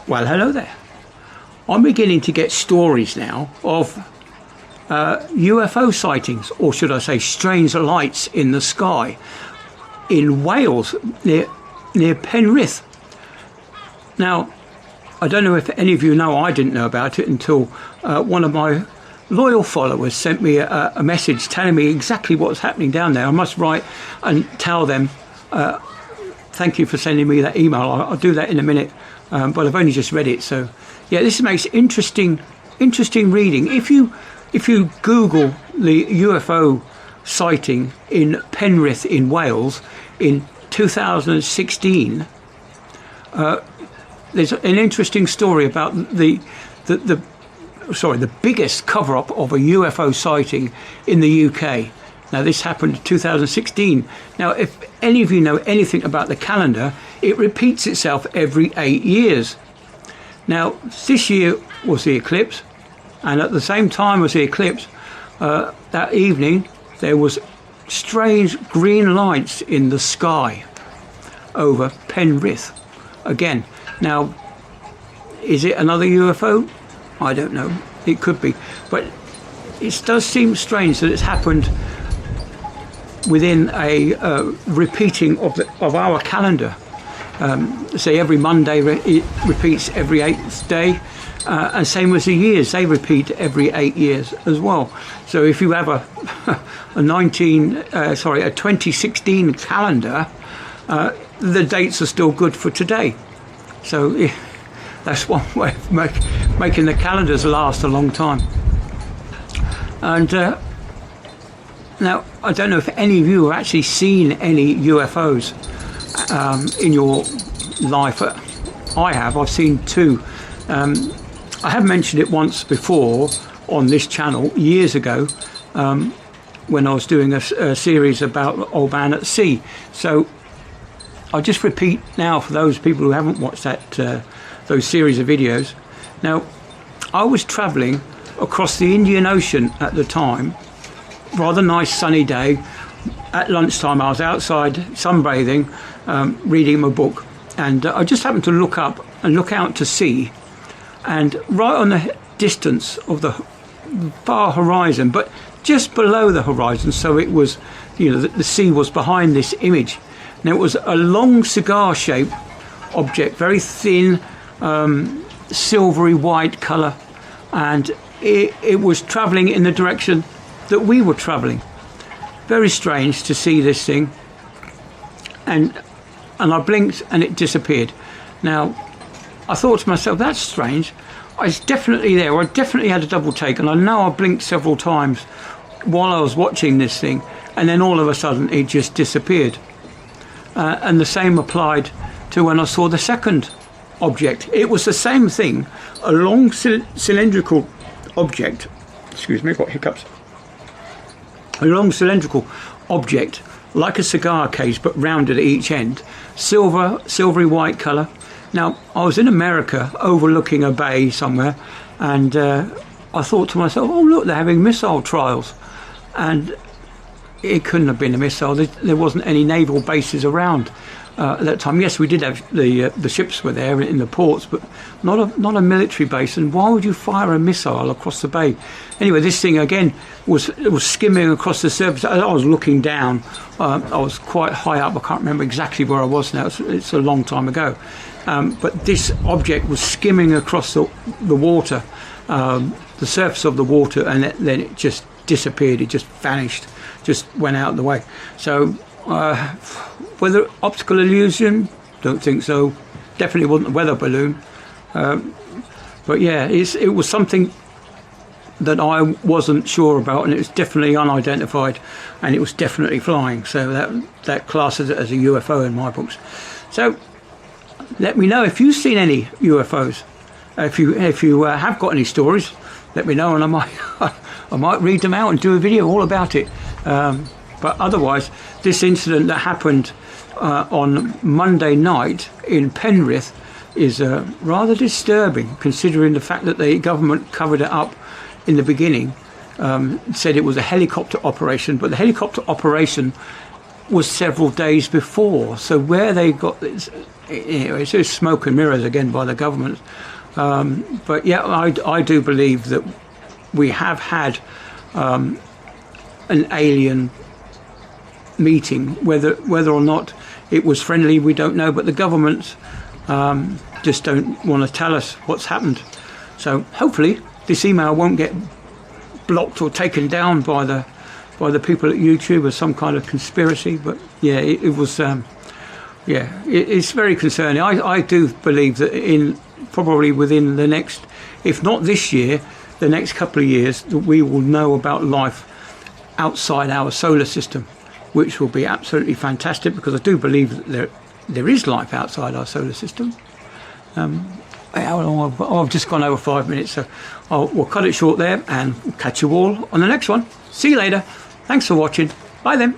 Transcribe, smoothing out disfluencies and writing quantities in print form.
Well, hello there. I'm beginning to get stories now of UFO sightings, or should I say strange lights in the sky in Wales near Penrith. Now, I don't know if any of you know, I didn't know about it until one of my loyal followers sent me a message telling me exactly what's happening down there. I must write and tell them thank you for sending me that email. I'll do that in a minute, but I've only just read it. So yeah, this makes interesting reading. If you Google the UFO sighting in Penrith in Wales in 2016, there's an interesting story about the biggest cover-up of a UFO sighting in the UK. Now, this happened in 2016. Now, if any of you know anything about the calendar, it repeats itself every 8 years. Now, this year was the eclipse, and at the same time as the eclipse, that evening, there was strange green lights in the sky over Penrith again. Now, is it another UFO? I don't know. It could be. But it does seem strange that it's happened within a repeating of our calendar. Say every Monday it repeats every 8th day, and same as the years, they repeat every 8 years as well. So if you have a 2016 calendar, the dates are still good for today. So that's one way of making the calendars last a long time. And now, I don't know if any of you have actually seen any UFOs in your life. I have. I've seen two. I have mentioned it once before on this channel years ago when I was doing a series about Old Man at Sea. So I'll just repeat now for those people who haven't watched those series of videos. Now, I was travelling across the Indian Ocean at the time. Rather nice sunny day. At lunchtime I was outside sunbathing, reading my book, and I just happened to look up and look out to sea, and right on the distance of the far horizon, but just below the horizon, so it was, you know, the sea was behind this image. Now it was a long cigar-shaped object, very thin, silvery white colour, and it was travelling in the direction that we were travelling. Very strange to see this thing, and I blinked and it disappeared. Now I thought to myself, that's strange. It's definitely there. I definitely had a double take, and I know I blinked several times while I was watching this thing, and then all of a sudden it just disappeared. And the same applied to when I saw the second object. It was the same thing, a long cylindrical object. Excuse me, I've got hiccups. A long cylindrical object, like a cigar case, but rounded at each end. Silvery white colour. Now, I was in America, overlooking a bay somewhere, and I thought to myself, oh look, they're having missile trials. And it couldn't have been a missile. There wasn't any naval bases around at that time. Yes, we did have the ships were there in the ports, but not a military base. And why would you fire a missile across the bay? Anyway, this thing again was skimming across the surface. I was looking down. I was quite high up. I can't remember exactly where I was now. It's a long time ago. But this object was skimming across the water, the surface of the water, and then it just disappeared. It just vanished, just went out of the way. So whether optical illusion, don't think so. Definitely wasn't a weather balloon. But yeah, it was something that I wasn't sure about, and it was definitely unidentified, and it was definitely flying. So that classes it as a UFO in my books. So let me know if you've seen any UFOs. If you have got any stories, let me know, and I might read them out and do a video all about it. But otherwise, this incident that happened on Monday night in Penrith is rather disturbing, considering the fact that the government covered it up in the beginning, said it was a helicopter operation, but the helicopter operation was several days before. So where they got this, it's just smoke and mirrors again by the government. But yeah, I do believe that we have had an alien meeting. Whether or not it was friendly, we don't know. But the government just don't want to tell us what's happened. So hopefully this email won't get blocked or taken down by the people at YouTube as some kind of conspiracy. But yeah, it was it's very concerning. I do believe that probably within the next, if not this year, the next couple of years, that we will know about life outside our solar system, which will be absolutely fantastic, because I do believe that there is life outside our solar system. How long I've just gone over 5 minutes, so we'll cut it short there, and we'll catch you all on the next one. See you later. Thanks for watching. Bye then.